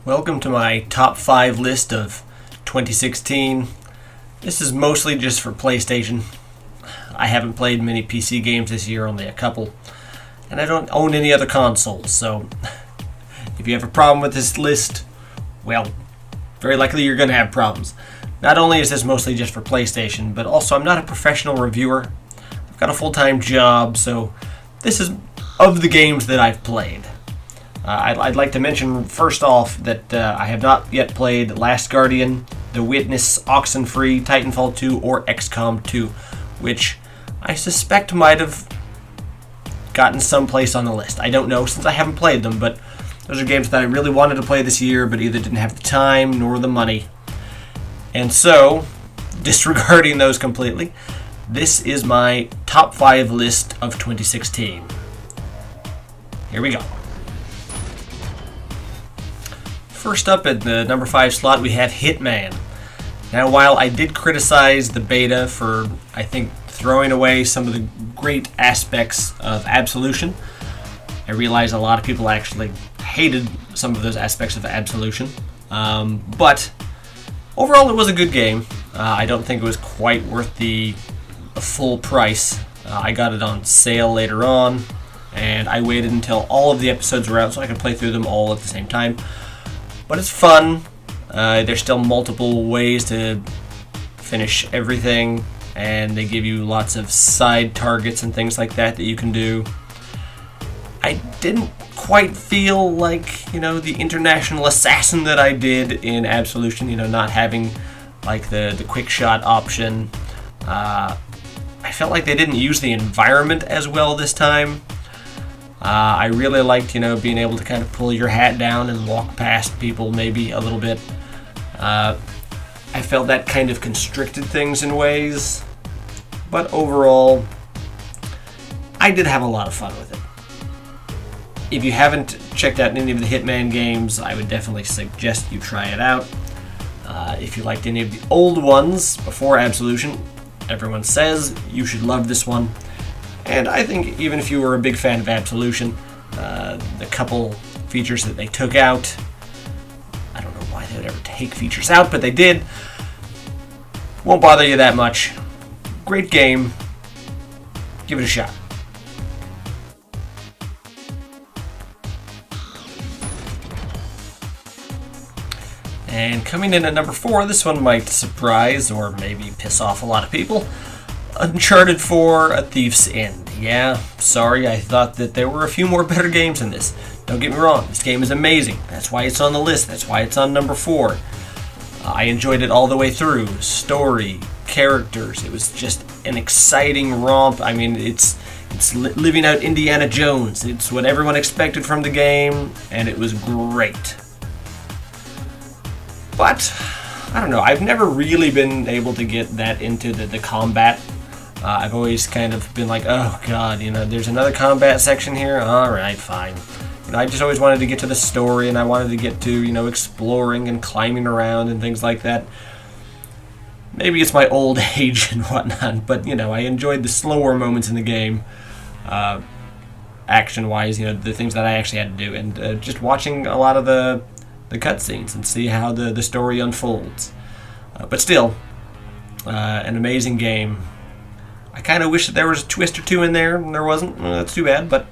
Welcome to my top 5 list of 2016. This is mostly just for PlayStation. I haven't played many PC games this year, only a couple. And I don't own any other consoles, so if you have a problem with this list, well, very likely you're going to have problems. Not only is this mostly just for PlayStation, but also I'm not a professional reviewer. I've got a full-time job, so this is of the games that I've played. I'd like to mention first off that I have not yet played Last Guardian, The Witness, Oxenfree, Titanfall 2, or XCOM 2, which I suspect might have gotten someplace on the list. I don't know since I haven't played them, but those are games that I really wanted to play this year, but either didn't have the time nor the money. And so, disregarding those completely, this is my top 5 list of 2016. Here we go. First up at the number 5 slot, we have Hitman. Now, while I did criticize the beta for, I think, throwing away some of the great aspects of Absolution, I realize a lot of people actually hated some of those aspects of Absolution. But overall, it was a good game. I don't think it was quite worth the full price. I got it on sale later on, and I waited until all of the episodes were out so I could play through them all at the same time. But it's fun. There's still multiple ways to finish everything, and they give you lots of side targets and things like that you can do. I didn't quite feel like, the international assassin that I did in Absolution, not having like the quick shot option. I felt like they didn't use the environment as well this time. I really liked, being able to kind of pull your hat down and walk past people maybe a little bit. I felt that kind of constricted things in ways, but overall, I did have a lot of fun with it. If you haven't checked out any of the Hitman games, I would definitely suggest you try it out. If you liked any of the old ones before Absolution, everyone says you should love this one. And I think even if you were a big fan of Absolution, the couple features that they took out, I don't know why they would ever take features out, but they did, won't bother you that much. Great game. Give it a shot. And coming in at number 4, this one might surprise or maybe piss off a lot of people. Uncharted 4: A Thief's End. Yeah, sorry, I thought that there were a few more better games than this. Don't get me wrong, this game is amazing. That's why it's on the list. That's why it's on number 4. I enjoyed it all the way through. Story, characters, it was just an exciting romp. I mean, it's living out Indiana Jones. It's what everyone expected from the game, and it was great. But I don't know, I've never really been able to get that into the combat. I've always kind of been like, oh god, there's another combat section here? Alright, fine. I just always wanted to get to the story, and I wanted to get to, exploring and climbing around and things like that. Maybe it's my old age and whatnot, but, I enjoyed the slower moments in the game, action-wise, the things that I actually had to do, and just watching a lot of the cutscenes and see how the story unfolds. But still, an amazing game. I kind of wish that there was a twist or two in there, and there wasn't. That's too bad, but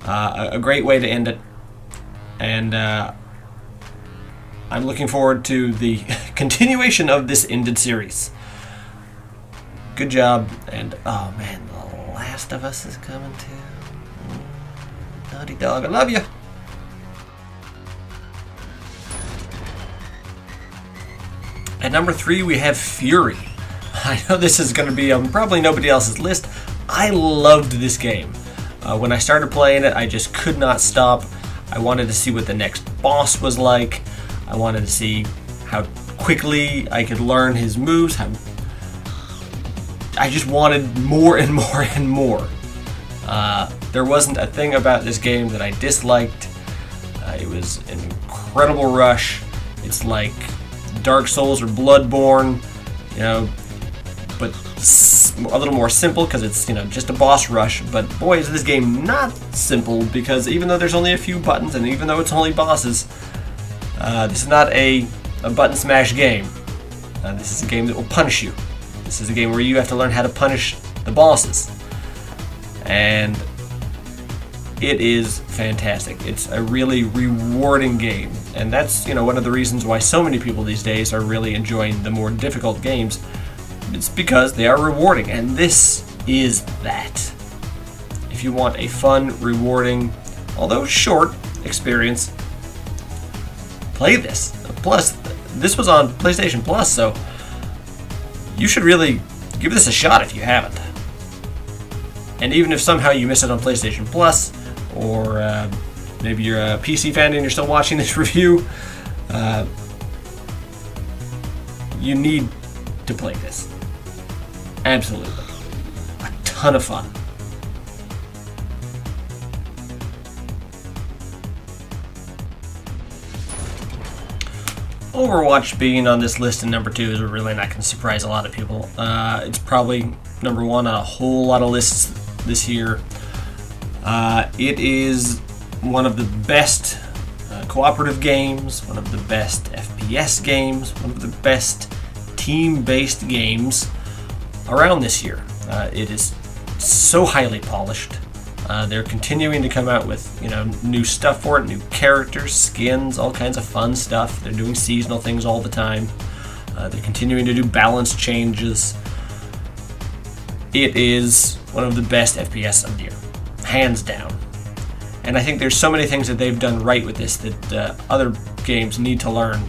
a great way to end it. And I'm looking forward to the continuation of this ended series. Good job, and oh man, The Last of Us is coming too. Naughty Dog, I love you. At number 3, we have Fury. I know this is going to be on probably nobody else's list. I loved this game. When I started playing it, I just could not stop. I wanted to see what the next boss was like. I wanted to see how quickly I could learn his moves. I just wanted more and more and more. There wasn't a thing about this game that I disliked. It was an incredible rush. It's like Dark Souls or Bloodborne, but a little more simple because it's, just a boss rush. But boy, is this game not simple, because even though there's only a few buttons and even though it's only bosses, This is not a button smash game. This is a game that will punish you. This is a game where you have to learn how to punish the bosses. And it is fantastic. It's a really rewarding game. And that's, one of the reasons why so many people these days are really enjoying the more difficult games. It's because they are rewarding, and this is that. If you want a fun, rewarding, although short experience, play this. Plus, this was on PlayStation Plus, so you should really give this a shot if you haven't. And even if somehow you miss it on PlayStation Plus, or maybe you're a PC fan and you're still watching this review, you need to play this. Absolutely. A ton of fun. Overwatch being on this list in number 2 is really not going to surprise a lot of people. It's probably number 1 on a whole lot of lists this year. It is one of the best cooperative games, one of the best FPS games, one of the best team-based games around this year. It is so highly polished. They're continuing to come out with new stuff for it, new characters, skins, all kinds of fun stuff. They're doing seasonal things all the time. They're continuing to do balance changes. It is one of the best FPS of the year, hands down. And I think there's so many things that they've done right with this that other games need to learn.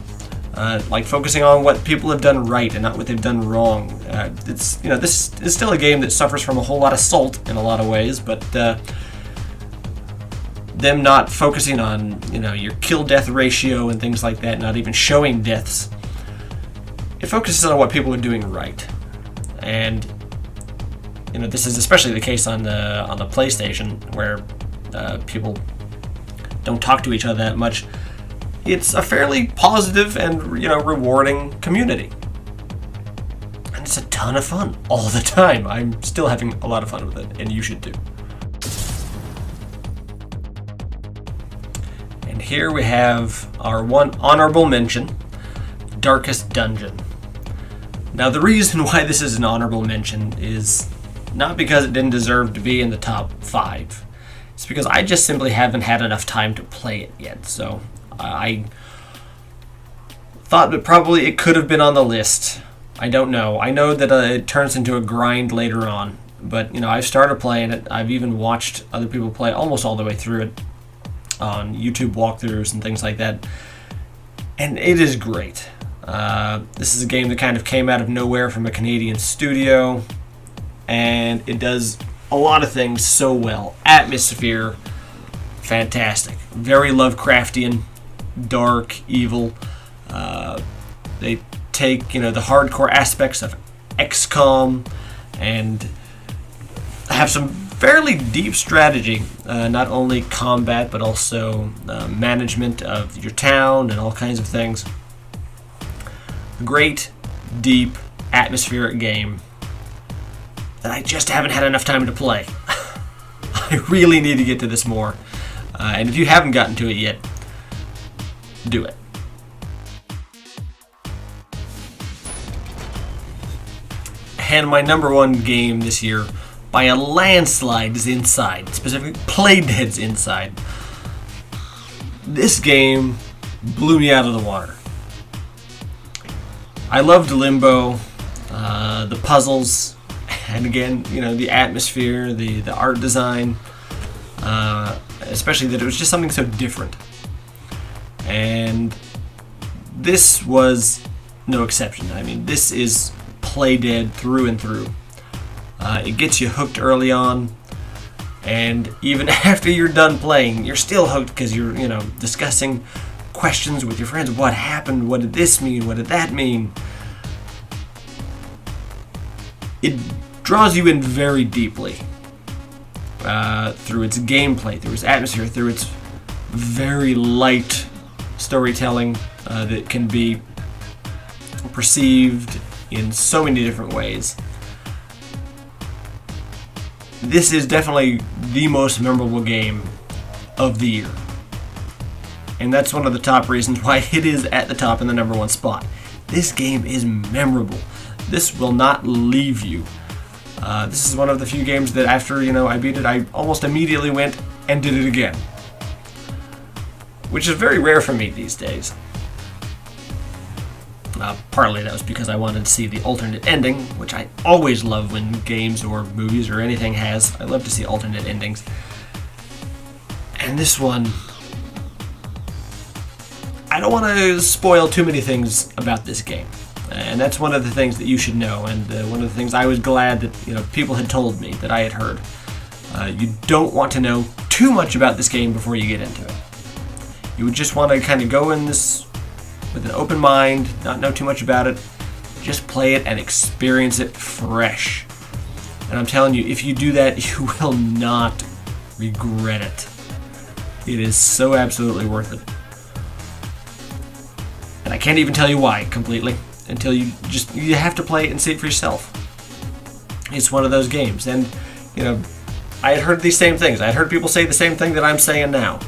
Like focusing on what people have done right and not what they've done wrong. This is still a game that suffers from a whole lot of salt in a lot of ways, but them not focusing on your kill-death ratio and things like that, not even showing deaths. It focuses on what people are doing right, and this is especially the case on the PlayStation, where people don't talk to each other that much. It's a fairly positive and rewarding community, and it's a ton of fun all the time. I'm still having a lot of fun with it, and you should too. And here we have our one honorable mention, Darkest Dungeon. Now the reason why this is an honorable mention is not because it didn't deserve to be in the top 5. It's because I just simply haven't had enough time to play it yet. So I thought that probably it could have been on the list. I don't know. I know that it turns into a grind later on. But, I've started playing it. I've even watched other people play almost all the way through it on YouTube walkthroughs and things like that. And it is great. This is a game that kind of came out of nowhere from a Canadian studio. And it does a lot of things so well. Atmosphere, fantastic. Very Lovecraftian, dark, evil. They take, the hardcore aspects of XCOM and have some fairly deep strategy. Not only combat, but also management of your town and all kinds of things. Great, deep, atmospheric game that I just haven't had enough time to play. I really need to get to this more. And if you haven't gotten to it yet, do it. And my number 1 game this year, by a landslide, is Inside. Specifically, Playdead's Inside. This game blew me out of the water. I loved Limbo, the puzzles, and again, the atmosphere, the art design, especially that it was just something so different. And this was no exception. I mean, this is Playdead through and through. It gets you hooked early on, and even after you're done playing, you're still hooked because you're, discussing questions with your friends. What happened? What did this mean? What did that mean? It draws you in very deeply through its gameplay, through its atmosphere, through its very light storytelling that can be perceived in so many different ways. This is definitely the most memorable game of the year. And that's one of the top reasons why it is at the top in the number 1 spot. This game is memorable. This will not leave you. This is one of the few games that after, I beat it, I almost immediately went and did it again. Which is very rare for me these days. Partly that was because I wanted to see the alternate ending, which I always love when games or movies or anything has. I love to see alternate endings. And this one, I don't want to spoil too many things about this game. And that's one of the things that you should know, and one of the things I was glad that people had told me, that I had heard. You don't want to know too much about this game before you get into it. You would just want to kind of go in this with an open mind, not know too much about it, just play it and experience it fresh. And I'm telling you, if you do that, you will not regret it. It is so absolutely worth it. And I can't even tell you why completely until you have to play it and see it for yourself. It's one of those games. And, I had heard these same things. I had heard people say the same thing that I'm saying now.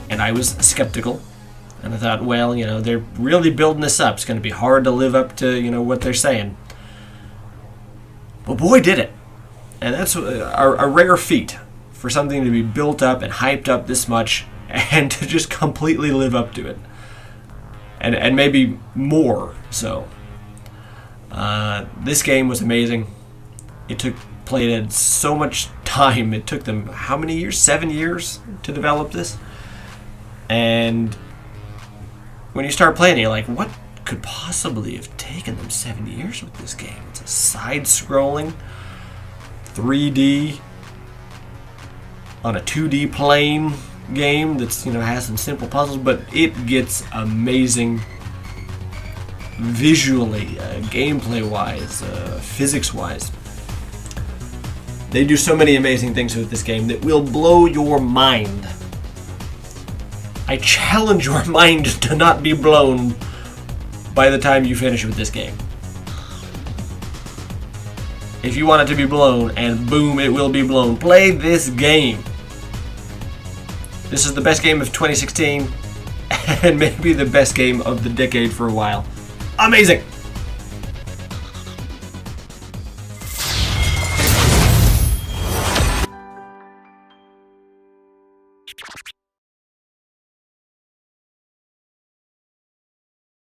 And I was skeptical. And I thought, well, they're really building this up. It's going to be hard to live up to, what they're saying. Well, boy, did it. And that's a rare feat for something to be built up and hyped up this much and to just completely live up to it. And maybe more so. This game was amazing. It played so much time. It took them how many years? 7 years to develop this. And when you start playing it, you're like, what could possibly have taken them 7 years with this game? It's a side-scrolling 3D on a 2D plane game that's has some simple puzzles, but it gets amazing visually, gameplay-wise, physics-wise. They do so many amazing things with this game that will blow your mind. I challenge your mind to not be blown by the time you finish with this game. If you want it to be blown, and boom, it will be blown, play this game. This is the best game of 2016, and maybe the best game of the decade for a while. Amazing!